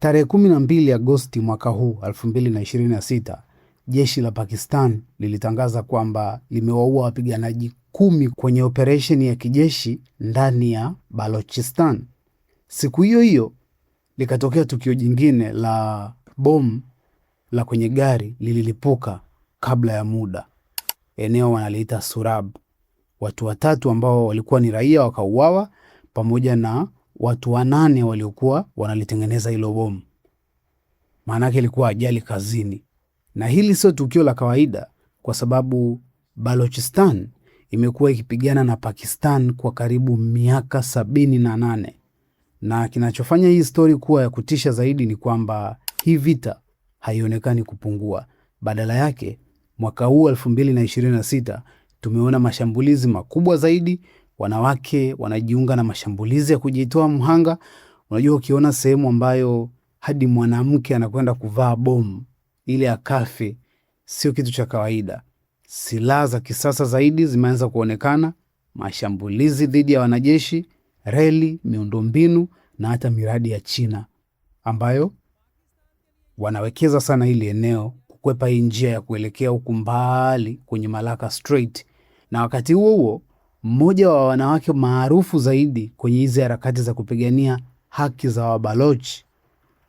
Tarehe 12 Agosti mwaka huu 2026, jeshi la Pakistan lilitangaza kwamba limewaua wapiganaji 10 kwenye operesheni ya kijeshi ndani ya Balochistan. Siku hiyo hiyo likatokea tukio jingine la bomu la kwenye gari lililipuka kabla ya muda. Eneo wanaliita Surab. Watu 3 ambao walikuwa ni raia wakauawa pamoja na watu 8 waliokuwa wanalitengeneza hilo bomu. Maana yake ilikuwa ajali kazini. Na hili sio tukio la kawaida kwa sababu Balochistan imekuwa ikipigana na Pakistan kwa karibu miaka 78. Na kinachofanya hii story kuwa ya kutisha zaidi ni kwamba hii vita haionekani kupungua. Badala yake, mwaka huu 2026 tumeona mashambulizi makubwa zaidi. Wanawake wanajiunga na mashambulizi ya kujitoa mhanga. Unajua, ukiona sehemu ambayo hadi mwanamke anakwenda kuvaa bomu ili akafe, sio kitu cha kawaida. Silaha za kisasa zaidi zimeanza kuonekana, mashambulizi dhidi ya wanajeshi, reli, miundombinu na hata miradi ya China ambayo wanawekeza sana hili eneo kukwepa hii njia ya kuelekea huku mbali kwenye Malacca Strait. Na wakati huo huo, mmoja wa wanawake maarufu zaidi kwenye hizi harakati za kupigania haki za Wabaloch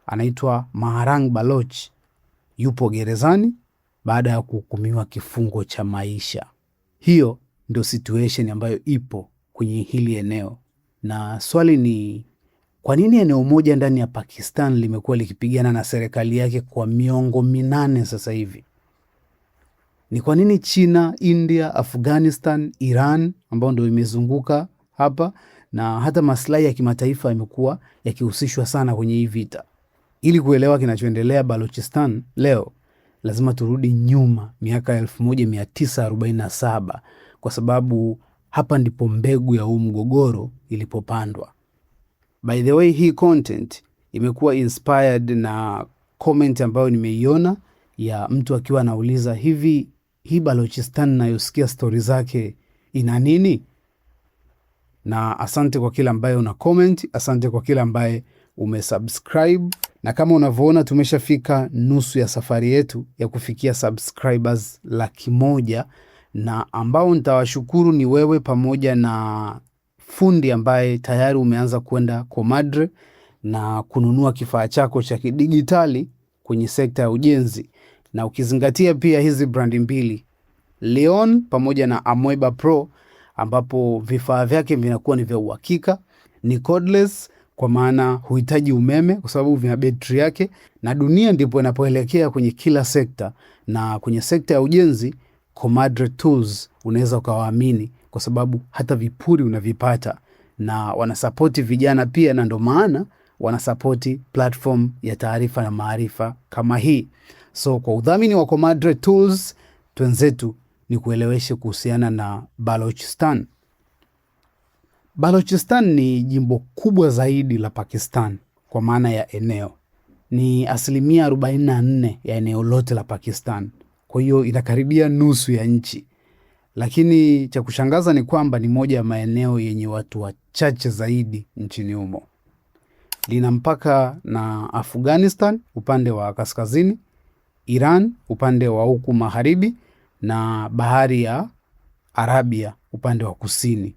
anaitwa Maharang Baloch yupo gerezani baada ya kuhukumiwa kifungo cha maisha. Hiyo ndio situation ambayo ipo kwenye hili eneo. Na swali ni, kwa nini eneo moja ndani ya Pakistan limekuwa likipigana na serikali yake kwa miongo 8 sasa hivi? Ni kwa nini China, India, Afghanistan, Iran ambao ndio imezunguka hapa na hata maslahi ya kimataifa yamekuwa yakihusishwa sana kwenye hii vita? Ili kuelewa kinachoendelea Balochistan leo, lazima turudi nyuma miaka 1947 kwa sababu hapa ndipo mbegu ya huu mgogoro ilipopandwa. By the way, hii content imekuwa inspired na comment ambayo nimeiona ya mtu akiwa anauliza, hivi hii Balochistan nayosikia story zake ina nini? Na asante kwa kila ambaye una comment, asante kwa kila ambaye umesubscribe. Na kama unavyoona tumeshafika nusu ya safari yetu ya kufikia subscribers 100,000, na ambao nitawashukuru ni wewe pamoja na fundi ambaye tayari umeanza kwenda Comadre na kununua kifaa chako cha kidigitali kwenye sekta ya ujenzi. Na ukizingatia pia hizi brandi mbili, Leon pamoja na Amoeba Pro, ambapo vifaa vyake vinakuwa ni vya uhakika, ni cordless kwa maana huhitaji umeme kwa sababu vina betri yake, na dunia ndipo inapoelekea kwenye kila sekta. Na kwenye sekta ya ujenzi, Comadre Tools unaweza ukawaamini kwa sababu hata vipuri unavipata, na wanasapoti vijana pia, na ndo maana wanasapoti platform ya taarifa na maarifa kama hii. So kwa udhamini wa Comadre Tools, twenzetu ni kueleweshe kuhusiana na Balochistan. Balochistan ni jimbo kubwa zaidi la Pakistan kwa maana ya eneo. Ni 44% ya eneo lote la Pakistan. Kwa hiyo inakaribia nusu ya nchi. Lakini cha kushangaza ni kwamba ni moja ya maeneo yenye watu wachache zaidi nchini humo. Lina mpaka na Afghanistan upande wa kaskazini, Iran upande wa huku magharibi, na bahari ya Arabia upande wa kusini.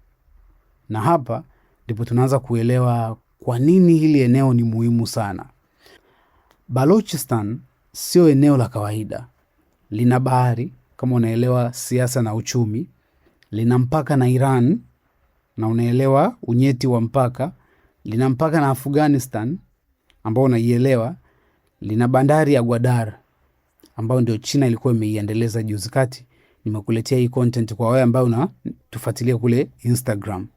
Na hapa ndipo tunaanza kuelewa kwa nini hili eneo ni muhimu sana. Balochistan sio eneo la kawaida. Lina bahari, kama unaelewa siasa na uchumi. Lina mpaka na Iran, na unaelewa unyeti wa mpaka. Lina mpaka na Afghanistan, ambao unaielewa. Lina bandari ya Gwadar, ambao ndio China ilikuwa imeiendeleza juzi kati. Nimekuletea hii content kwa wewe ambao unatufuatilia kule Instagram.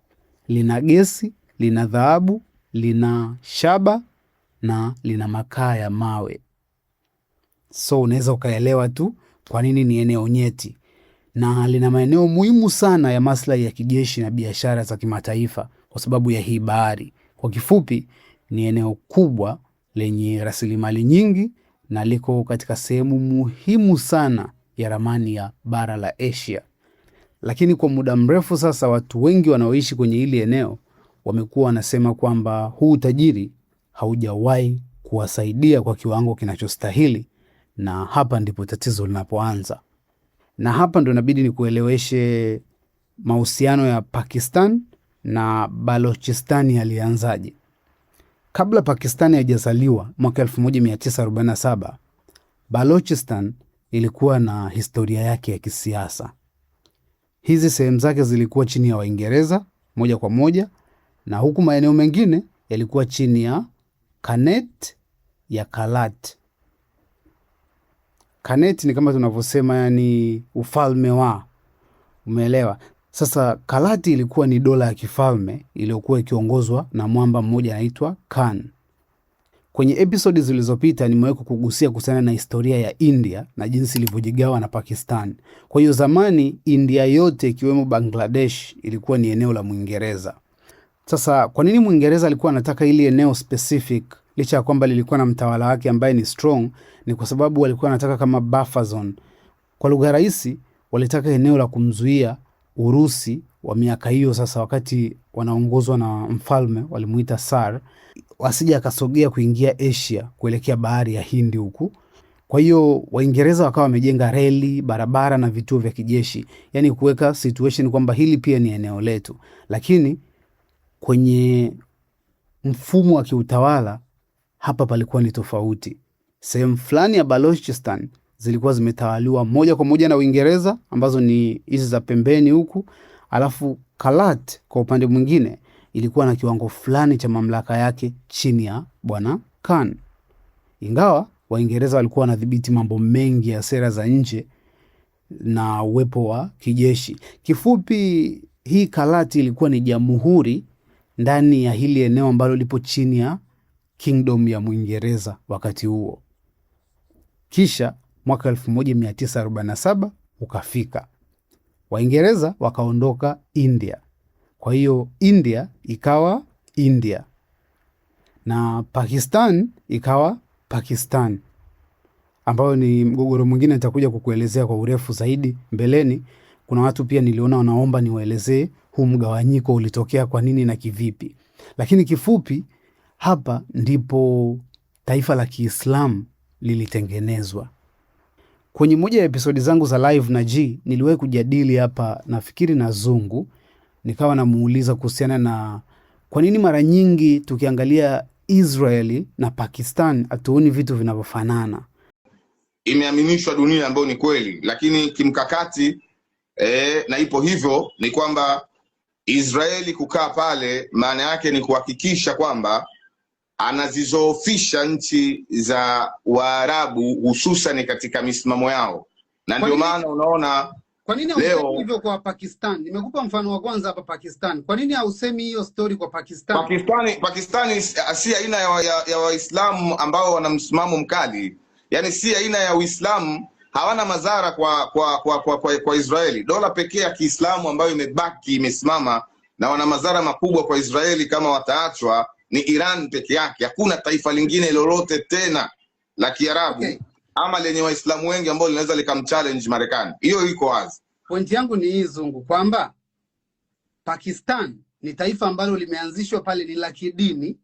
Lina gesi, lina dhahabu, lina shaba na lina makaa ya mawe. So unaweza ukaelewa tu kwa nini ni eneo nyeti. Na lina maeneo muhimu sana ya maslahi ya kijeshi na biashara za kimataifa kwa sababu ya hii bahari. Kwa kifupi, ni eneo kubwa lenye rasilimali nyingi na liko katika sehemu muhimu sana ya ramani ya bara la Asia. Lakini kwa muda mrefu sasa, watu wengi wanaoishi kwenye hili eneo wamekuwa wanasema kwamba huu utajiri haujawahi kuwasaidia kwa kiwango kinachostahili, na hapa ndipo tatizo linapoanza. Na hapa ndo inabidi nikueleweshe mahusiano ya Pakistan na Balochistan yalianzaje. Kabla Pakistani haijazaliwa mwaka 1947, Balochistan ilikuwa na historia yake ya kisiasa. Hizi sehemu zake zilikuwa chini ya Waingereza moja kwa moja, na huku maeneo mengine yalikuwa chini ya Khanet ya Kalat. Khanet ni kama tunavyosema yani ufalme wa, umeelewa? Sasa Kalati ilikuwa ni dola ya kifalme iliyokuwa ikiongozwa na mwamba mmoja anaitwa Khan. Kwenye episodi zilizopita nimeweka kugusia kuhusiana na historia ya India na jinsi ilivyojigawa na Pakistan. Kwa hiyo zamani India yote ikiwemo Bangladesh ilikuwa ni eneo la Mwingereza. Sasa kwa nini Mwingereza alikuwa anataka ili eneo specific licha ya kwamba lilikuwa na mtawala wake ambaye ni strong? Ni kwa sababu walikuwa wanataka kama buffer zone. Kwa lugha rahisi, walitaka eneo la kumzuia Urusi wa miaka hiyo, sasa wakati wanaongozwa na mfalme walimuita Tsar, wasije akasogea kuingia Asia kuelekea bahari ya Hindi huku. Kwa hiyo Waingereza wakawa wamejenga reli, barabara na vituo vya kijeshi, yani kuweka situation kwamba hili pia ni eneo letu. Lakini kwenye mfumo wa kiutawala hapa palikuwa ni tofauti. Sehemu fulani ya Balochistan zilikuwa zimetawaliwa moja kwa moja na Uingereza, ambazo ni hizi za pembeni huku, alafu Kalat kwa upande mwingine ilikuwa na kiwango fulani cha mamlaka yake chini ya bwana Khan. Ingawa Waingereza walikuwa wanadhibiti mambo mengi ya sera za nje na uwepo wa kijeshi. Kifupi, hii Kalat ilikuwa ni jamhuri ndani ya hili eneo ambalo lipo chini ya kingdom ya Mwingereza wakati huo. Kisha mwaka 1947 ukafika. Waingereza wakaondoka India. Kwa hiyo India ikawa India na Pakistan ikawa Pakistan, ambayo ni mgogoro mwingine nitakuja kukuelezea kwa urefu zaidi mbeleni. Kuna watu pia niliona wanaomba niwaelezee huu mgawanyiko ulitokea kwa nini na kivipi. Lakini kifupi, hapa ndipo taifa la Kiislamu lilitengenezwa. Kwenye moja ya episodi zangu za live na G, niliwahi kujadili hapa nafikiri na Zungu, nikawa namuuliza kuhusiana na kwa nini mara nyingi tukiangalia Israeli na Pakistan hatuoni vitu vinavyofanana. Imeaminishwa dunia ambayo ni kweli, lakini kimkakati na ipo hivyo ni kwamba Israeli kukaa pale maana yake ni kuhakikisha kwamba anazizoofisha nchi za Waarabu hususan katika misimamo yao. Na ndio maana unaona kwa nini hausemi hivyo kwa Pakistan? Nimekupa mfano wa kwanza hapa Pakistan. Kwa nini hausemi hiyo story kwa Pakistan? Pakistani si aina ya Waislamu ambao wana msimamo mkali. Yaani si aina ya Uislamu, hawana madhara kwa Israeli. Dola pekee ya Kiislamu ambayo imebaki imesimama na wana madhara makubwa kwa Israeli kama wataachwa ni Iran peke yake. Hakuna taifa lingine lolote tena la Kiarabu ama lenye Waislamu wengi ambao linaweza likamchallenge Marekani. Hiyo iko wazi. Pointi yangu ni hii Zungu, kwamba Pakistan ni taifa ambalo limeanzishwa pale, ni la kidini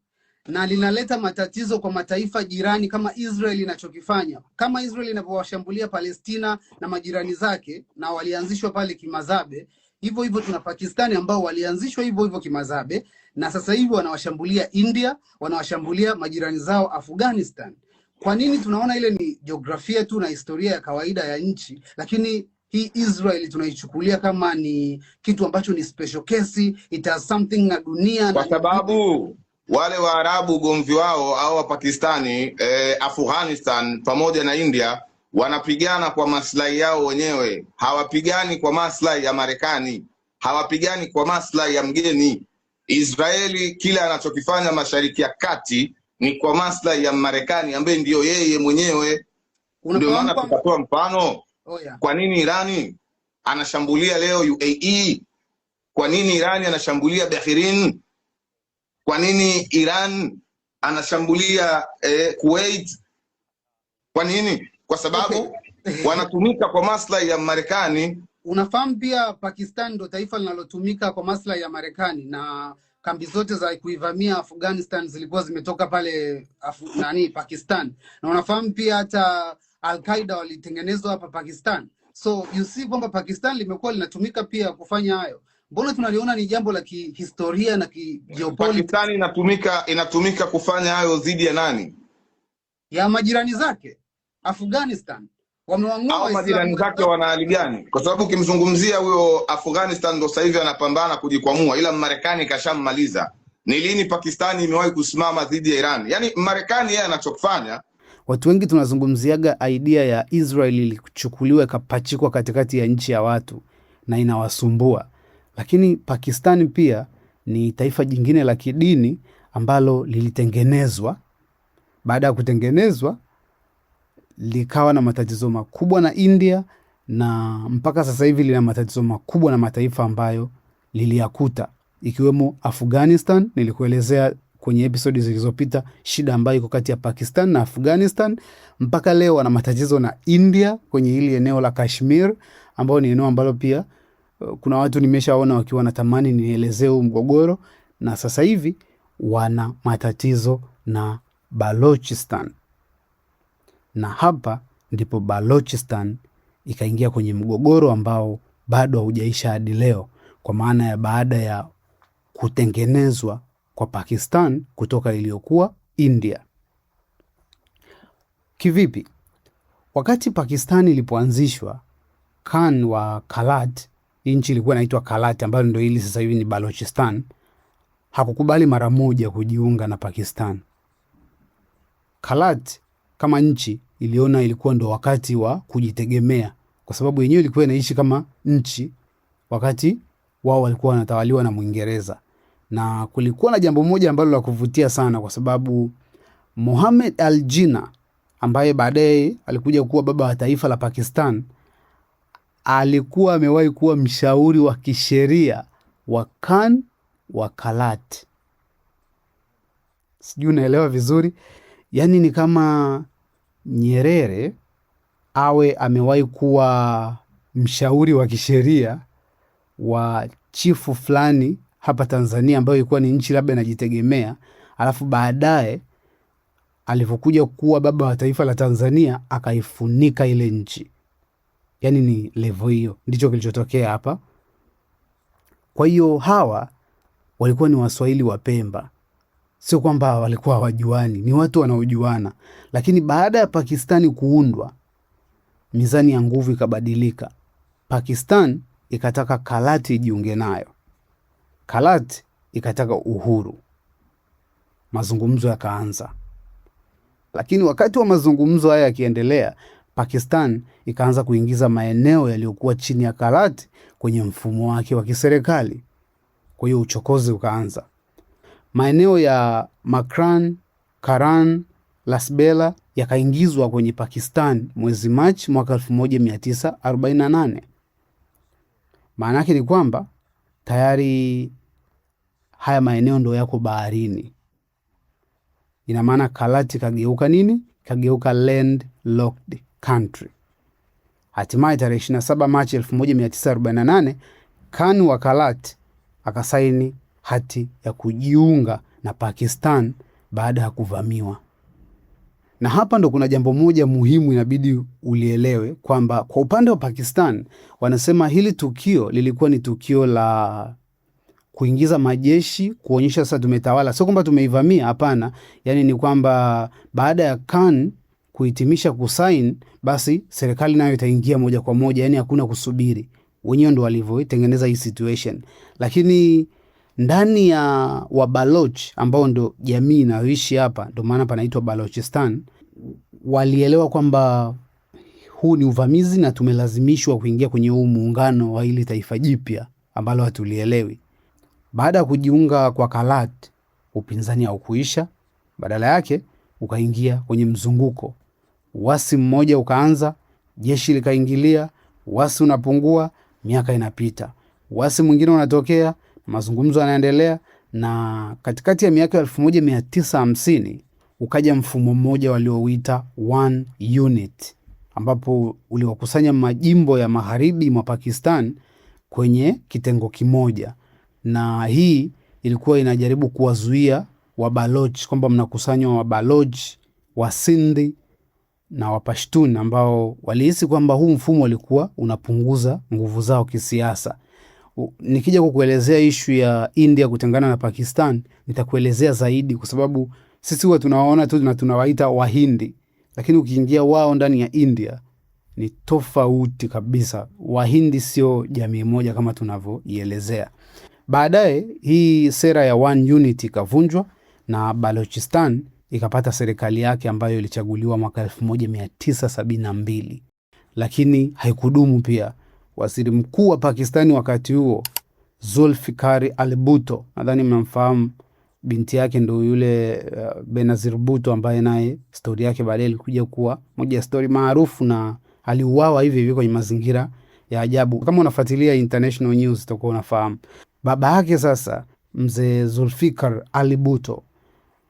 na linaleta matatizo kwa mataifa jirani kama Israel inachokifanya. Kama Israel inavyowashambulia Palestina na majirani zake na walianzishwa pale kimazabe, hivyo hivyo tuna Pakistani ambao walianzishwa hivyo hivyo kimazabe na sasa hivi wanawashambulia India, wanawashambulia majirani zao Afghanistan. Kwa nini tunaona ile ni jiografia tu na historia ya kawaida ya nchi, lakini hii Israel tunaichukulia kama ni kitu ambacho ni special case, it has something na dunia? Kwa sababu wale Waarabu ugomvi wao au wa Pakistani, Afghanistan pamoja na India wanapigana kwa maslahi yao wenyewe. Hawapigani kwa maslahi ya Marekani, hawapigani kwa maslahi ya mgeni. Israeli kile anachokifanya Mashariki ya Kati ni kwa maslahi ya Marekani ambaye ndio yeye mwenyewe. Ndio maana tukatoa mfano. Kwa nini Irani anashambulia leo UAE? Kwa nini Irani anashambulia Bahrain? Kwa nini Iran anashambulia Kuwait? Kwa nini? Kwa sababu wanatumika kwa maslahi ya Marekani. Unafahamu pia Pakistan ndo taifa linalotumika kwa maslahi ya Marekani, na kambi zote za kuivamia Afghanistan zilikuwa zimetoka pale Pakistan, na unafahamu pia hata Al-Qaeda walitengenezwa hapa Pakistan. So you see kwamba Pakistan limekuwa linatumika pia kufanya hayo. Mbona tunaliona ni jambo la kihistoria na kigeopolitics? Pakistan inatumika kufanya hayo dhidi ya nani? Ya majirani zake Afghanistan. Wamewang'oa majirani zake wana hali gani? Kwa sababu ukimzungumzia huyo Afghanistan ndo sasa hivi anapambana kujikwamua, ila Marekani kashammaliza. Ni lini Pakistani imewahi kusimama dhidi ya Iran? Yaani Marekani yeye anachokifanya. Watu wengi tunazungumziaga idea ya Israel ilichukuliwa ikapachikwa katikati ya nchi ya watu na inawasumbua. Lakini Pakistan pia ni taifa jingine la kidini ambalo lilitengenezwa. Baada ya kutengenezwa likawa na matatizo makubwa na India, na mpaka sasa hivi lina matatizo makubwa na mataifa ambayo liliyakuta, ikiwemo Afghanistan. Nilikuelezea kwenye episodi zilizopita shida ambayo iko kati ya Pakistan na Afghanistan. Mpaka leo wana matatizo na India kwenye hili eneo la Kashmir, ambao ni eneo ambalo pia kuna watu nimeshaona wakiwa natamani nielezee huu mgogoro. Na sasa hivi wana matatizo na Balochistan, na hapa ndipo Balochistan ikaingia kwenye mgogoro ambao bado haujaisha hadi leo, kwa maana ya baada ya kutengenezwa kwa Pakistan kutoka iliyokuwa India. Kivipi? Wakati Pakistan ilipoanzishwa, Khan wa Kalat, nchi ilikuwa inaitwa Kalat ambayo ndio hili sasa hivi ni Balochistan, hakukubali mara moja kujiunga na Pakistan. Kalat kama nchi iliona ilikuwa ndo wakati wa kujitegemea, kwa sababu yenyewe ilikuwa inaishi kama nchi wakati wao walikuwa wanatawaliwa na Mwingereza. Na kulikuwa na jambo moja ambalo la kuvutia sana, kwa sababu Mohammed Al Jinnah ambaye baadaye alikuja kuwa baba wa taifa la Pakistan alikuwa amewahi kuwa mshauri wa kisheria wa Khan wa Kalat. Sijui unaelewa vizuri? Yaani ni kama Nyerere awe amewahi kuwa mshauri wa kisheria wa chifu fulani hapa Tanzania ambayo ilikuwa ni nchi labda inajitegemea, alafu baadaye alipokuja kuwa baba wa taifa la Tanzania akaifunika ile nchi. Yaani ni level hiyo, ndicho kilichotokea hapa. Kwa hiyo hawa walikuwa ni Waswahili wa Pemba. Sio kwamba walikuwa hawajuani, ni watu wanaojuana. Lakini baada ya Pakistani kuundwa, mizani ya nguvu ikabadilika. Pakistan ikataka Kalat ijiunge nayo. Kalat ikataka uhuru. Mazungumzo yakaanza. Lakini wakati wa mazungumzo haya yakiendelea, Pakistan ikaanza kuingiza maeneo yaliyokuwa chini ya Kalat kwenye mfumo wake wa kiserikali. Kwa hiyo uchokozi ukaanza. Maeneo ya Makran, Karan, Lasbela yakaingizwa kwenye Pakistan mwezi Machi mwaka 1948. Maana yake ni kwamba tayari haya maeneo ndo yako baharini. Ina maana Kalat kageuka nini? Kageuka landlocked country. Hatimaye tarehe 27 Machi 1948 Khan wa Kalat akasaini hati ya kujiunga na Pakistan baada ya kuvamiwa. Na hapa ndo kuna jambo moja muhimu inabidi ulielewe, kwamba kwa upande wa Pakistan wanasema hili tukio lilikuwa ni tukio la kuingiza majeshi, kuonyesha sasa tumetawala. Sio kwamba tumeivamia, hapana. Yani ni kwamba baada ya Khan kuhitimisha kusain, basi serikali nayo itaingia moja kwa moja, yani hakuna kusubiri. Wenyewe ndo walivyotengeneza hii situation. Lakini ndani ya Wabaloch ambao ndo jamii inayoishi hapa, ndo maana panaitwa Balochistan, walielewa kwamba huu ni uvamizi na tumelazimishwa kuingia kwenye huu muungano wa hili taifa jipya ambalo hatulielewi. Baada ya kujiunga kwa Kalat, upinzani haukuisha, badala yake ukaingia kwenye mzunguko. Wasi mmoja ukaanza, jeshi likaingilia, wasi unapungua, miaka inapita. Wasi mwingine unatokea, mazungumzo yanaendelea, na katikati ya miaka 1950 ukaja mfumo mmoja waliouita One Unit, ambapo uliwakusanya majimbo ya magharibi mwa Pakistan kwenye kitengo kimoja. Na hii ilikuwa inajaribu kuwazuia Wabaloch, kwamba mnakusanywa Wabaloch, Wasindhi na Wapashtun ambao walihisi kwamba huu mfumo ulikuwa unapunguza nguvu zao kisiasa. Nikija kukuelezea ishu ya India kutengana na Pakistan, nitakuelezea zaidi kwa sababu sisi huwa tunawaona tu na tunawaita Wahindi, lakini ukiingia wao ndani ya India ni tofauti kabisa. Wahindi sio jamii moja kama tunavyoielezea. Baadaye hii sera ya One Unity ikavunjwa na Balochistan ikapata serikali yake ambayo ilichaguliwa mwaka 1972, lakini haikudumu pia. Waziri mkuu wa Pakistani wakati huo, Zulfikar Ali Bhutto, nadhani mnamfahamu, binti yake ndo yule Benazir Bhutto ambaye naye stori yake baadaye ilikuja kuwa moja ya stori maarufu na aliuawa hivi hivi kwenye mazingira ya ajabu. Kama unafuatilia international news utakuwa unafahamu. Baba yake sasa, mzee Zulfikar Ali Bhutto,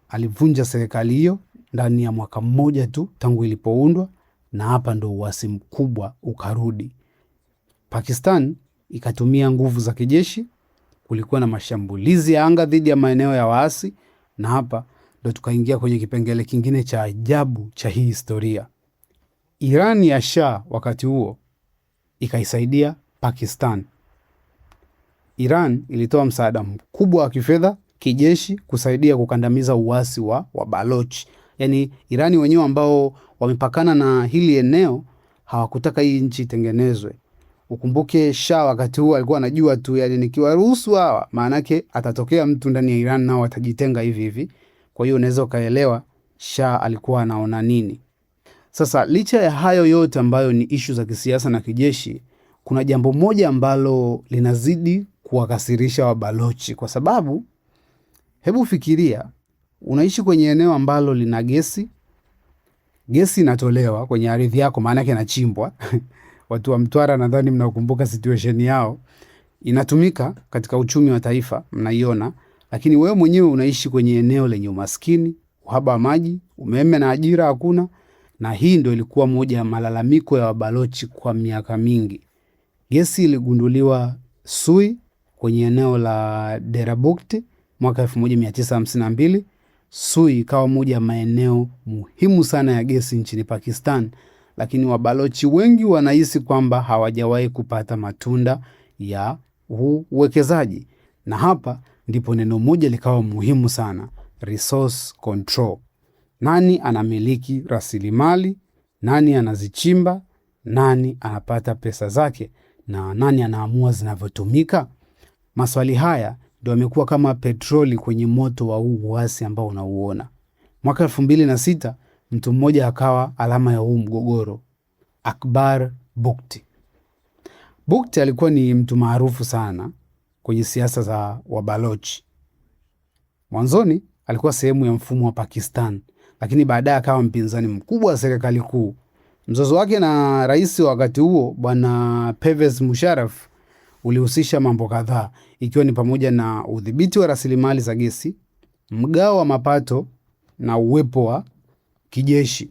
alivunja serikali hiyo ndani ya mwaka mmoja tu tangu ilipoundwa, na hapa ndo uasi mkubwa ukarudi. Pakistan ikatumia nguvu za kijeshi, kulikuwa na mashambulizi ya anga dhidi ya maeneo ya waasi, na hapa ndo tukaingia kwenye kipengele kingine cha ajabu cha hii historia. Iran ya Shah wakati huo ikaisaidia Pakistan. Iran ilitoa msaada mkubwa wa kifedha, kijeshi, kusaidia kukandamiza uasi wa Baloch. Yani Irani wenyewe ambao wamepakana na hili eneo hawakutaka hii nchi itengenezwe. Ukumbuke Shah wakati huo alikuwa anajua tu, yani nikiwaruhusu hawa, maanake atatokea mtu ndani ya Iran nao watajitenga hivi hivi. Kwa hiyo unaweza ukaelewa Shah alikuwa anaona nini. Sasa licha ya hayo yote ambayo ni ishu za kisiasa na kijeshi, kuna jambo moja ambalo linazidi kuwakasirisha Wabalochi, kwa sababu hebu fikiria, unaishi kwenye eneo ambalo lina gesi inatolewa kwenye ardhi yako, maana yake inachimbwa. Watu wa Mtwara nadhani mnakumbuka situation yao, inatumika katika uchumi wa taifa, mnaiona, lakini wewe mwenyewe unaishi kwenye eneo lenye umaskini, uhaba wa maji, umeme na ajira hakuna. Na hii ndio ilikuwa moja ya malalamiko ya Wabalochi kwa miaka mingi. Gesi iligunduliwa Sui kwenye eneo la Derabukti mwaka 1952. Sui ikawa moja ya maeneo muhimu sana ya gesi nchini Pakistan, lakini Wabalochi wengi wanahisi kwamba hawajawahi kupata matunda ya uwekezaji. Na hapa ndipo neno moja likawa muhimu sana, resource control. Nani anamiliki rasilimali, nani anazichimba, nani anapata pesa zake, na nani anaamua zinavyotumika? Maswali haya ndio yamekuwa kama petroli kwenye moto wa huu uasi ambao unauona. Mwaka 2006 mtu mmoja akawa alama ya huu mgogoro, Akbar Bukti. Bukti alikuwa ni mtu maarufu sana kwenye siasa za Wabalochi. Mwanzoni alikuwa sehemu ya mfumo wa Pakistan, lakini baadaye akawa mpinzani mkubwa wa serikali kuu. Mzozo wake na rais wa wakati huo Bwana Pervez Musharraf ulihusisha mambo kadhaa, ikiwa ni pamoja na udhibiti wa rasilimali za gesi, mgao wa mapato na uwepo wa kijeshi.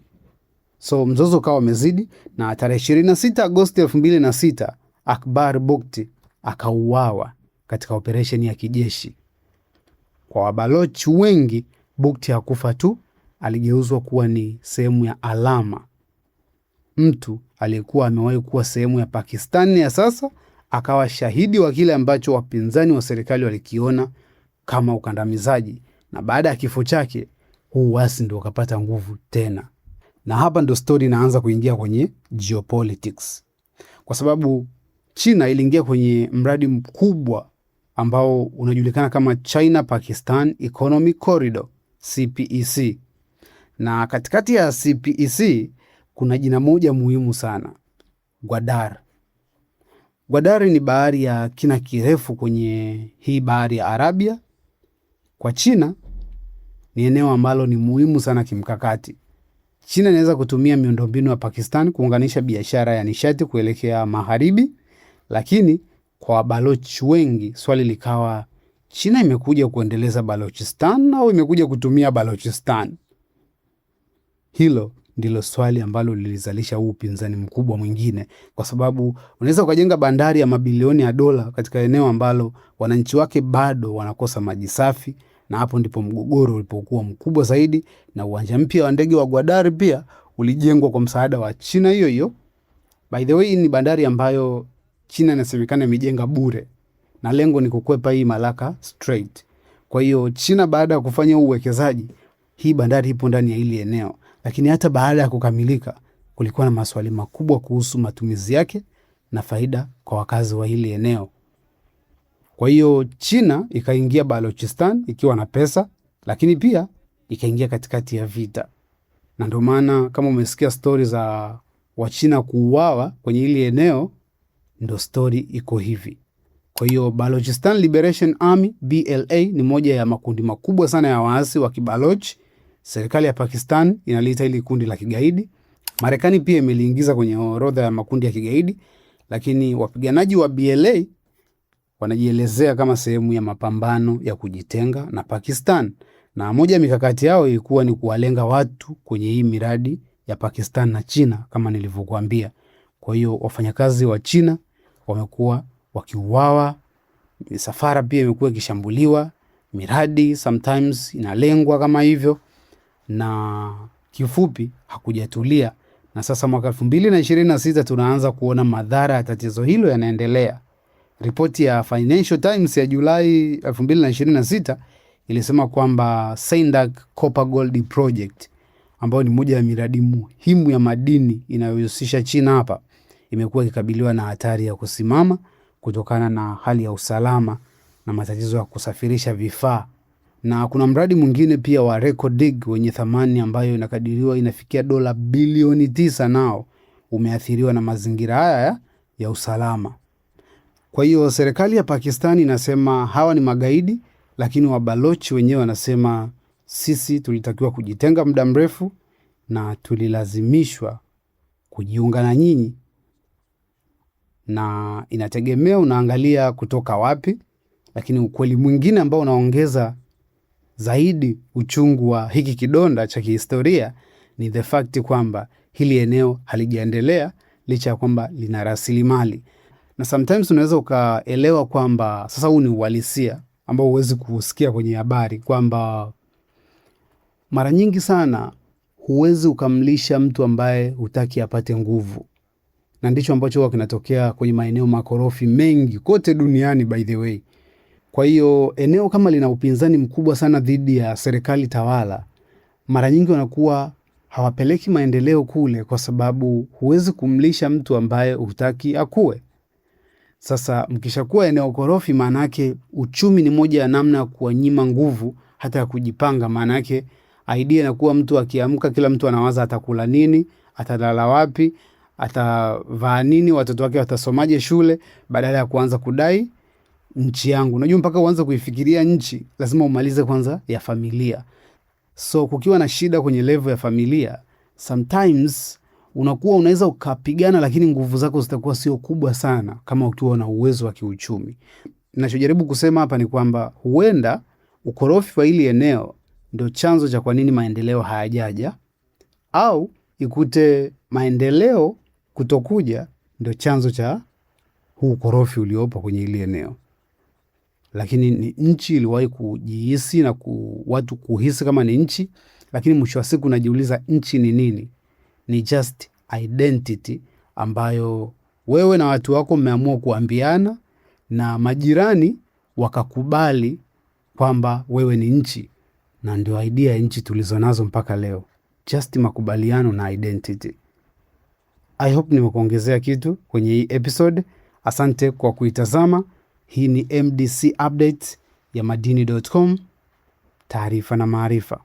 So mzozo ukawa umezidi, na tarehe 26 Agosti 2006 Akbar Bukti akauawa katika operesheni ya kijeshi. Kwa Wabalochi wengi, Bukti hakufa tu, aligeuzwa kuwa ni sehemu ya alama. Mtu aliyekuwa amewahi kuwa sehemu ya Pakistani ya sasa akawa shahidi wa kile ambacho wapinzani wa serikali walikiona kama ukandamizaji, na baada ya kifo chake huu uasi ndio ukapata nguvu tena. Na hapa ndio story inaanza kuingia kwenye geopolitics, kwa sababu China iliingia kwenye mradi mkubwa ambao unajulikana kama China Pakistan Economic Corridor, CPEC. Na katikati ya CPEC kuna jina moja muhimu sana, Gwadar. Gwadar ni bahari ya kina kirefu kwenye hii bahari ya Arabia. Kwa China ni eneo ambalo ni muhimu sana kimkakati. China inaweza kutumia miundombinu ya Pakistan kuunganisha biashara ya nishati kuelekea magharibi, lakini kwa Wabalochi wengi swali likawa, China imekuja kuendeleza Balochistan au imekuja kutumia Balochistan? Hilo ndilo swali ambalo lilizalisha huu upinzani mkubwa mwingine, kwa sababu unaweza ukajenga bandari ya mabilioni ya dola katika eneo ambalo wananchi wake bado wanakosa maji safi, na hapo ndipo mgogoro ulipokuwa mkubwa zaidi. Na uwanja mpya wa ndege wa Gwadar pia ulijengwa kwa msaada wa China hiyo hiyo. By the way, ni bandari ambayo China inasemekana imejenga bure, na lengo ni kukwepa hii Malacca Strait. Kwa hiyo China baada ya kufanya uwekezaji, hii bandari ipo ndani ya hili eneo, lakini hata baada ya kukamilika kulikuwa na maswali makubwa kuhusu matumizi yake na faida kwa wakazi wa hili eneo. Kwa hiyo China ikaingia Balochistan ikiwa na pesa, lakini pia ikaingia katikati ya vita. Na ndio maana kama umesikia stori za Wachina kuuawa kwenye hili eneo, ndo stori iko hivi. Kwa hiyo Balochistan Liberation Army BLA ni moja ya makundi makubwa sana ya waasi wa Kibaloch. Serikali ya Pakistan inaliita hili kundi la kigaidi. Marekani pia imeliingiza kwenye orodha ya makundi ya kigaidi, lakini wapiganaji wa BLA wanajielezea kama sehemu ya mapambano ya kujitenga na Pakistan. Na moja ya mikakati yao ilikuwa ni kuwalenga watu kwenye hii miradi ya Pakistan na China kama nilivyokuambia. Kwa hiyo wafanyakazi wa China wamekuwa wakiuawa, misafara pia imekuwa ikishambuliwa, miradi sometimes inalengwa kama hivyo, na kifupi hakujatulia. Na sasa mwaka 2026 tunaanza kuona madhara ya tatizo hilo yanaendelea. Ripoti ya Financial Times ya Julai 2026 ilisema kwamba Sindak Copper Gold Project, ambayo ni moja ya miradi muhimu ya madini inayohusisha China hapa, imekuwa ikikabiliwa na hatari ya kusimama kutokana na hali ya usalama na matatizo ya kusafirisha vifaa. Na kuna mradi mwingine pia wa Reko Dig wenye thamani ambayo inakadiriwa inafikia dola bilioni 9, nao umeathiriwa na mazingira haya ya usalama. Kwa hiyo serikali ya Pakistan inasema hawa ni magaidi, lakini Wabalochi wenyewe wanasema sisi tulitakiwa kujitenga muda mrefu na tulilazimishwa kujiunga na nyinyi. Na inategemea unaangalia kutoka wapi, lakini ukweli mwingine ambao unaongeza zaidi uchungu wa hiki kidonda cha kihistoria ni the fact kwamba hili eneo halijaendelea licha ya kwamba lina rasilimali. Na sometimes unaweza ukaelewa kwamba sasa huu ni uhalisia ambao huwezi kusikia kwenye habari, kwamba mara nyingi sana huwezi ukamlisha mtu ambaye hutaki apate nguvu. Na ndicho ambacho huwa kinatokea kwenye maeneo makorofi mengi kote duniani by the way. Kwa hiyo eneo kama lina upinzani mkubwa sana dhidi ya serikali tawala, mara nyingi wanakuwa hawapeleki maendeleo kule, kwa sababu huwezi kumlisha mtu ambaye hutaki akue. Sasa mkishakuwa eneo korofi, maanake uchumi ni moja ya namna ya kuwanyima nguvu hata ya kujipanga. Maanake idea inakuwa mtu akiamka, kila mtu anawaza atakula nini, atalala wapi, atavaa nini, watoto wake watasomaje shule, badala ya kuanza kudai nchi yangu. Unajua mpaka uanze kuifikiria nchi, lazima umalize kwanza ya familia. So kukiwa na shida kwenye level ya familia, sometimes unakuwa unaweza ukapigana, lakini nguvu zako zitakuwa sio kubwa sana kama ukiwa na uwezo wa kiuchumi. Ninachojaribu kusema hapa ni kwamba huenda ukorofi wa hili eneo ndio chanzo cha kwa nini maendeleo hayajaja, au ikute maendeleo kutokuja ndio chanzo cha huu ukorofi uliopo kwenye hili eneo. Lakini ni nchi iliwahi kujihisi na watu kuhisi kama ni nchi, lakini mwisho wa siku unajiuliza nchi ni nini? Ni just identity ambayo wewe na watu wako mmeamua kuambiana, na majirani wakakubali kwamba wewe ni nchi, na ndio idea ya nchi tulizonazo mpaka leo. Just makubaliano na identity. I hope nimekuongezea kitu kwenye hii episode. Asante kwa kuitazama. Hii ni MDC Update ya Madini.com, taarifa na maarifa.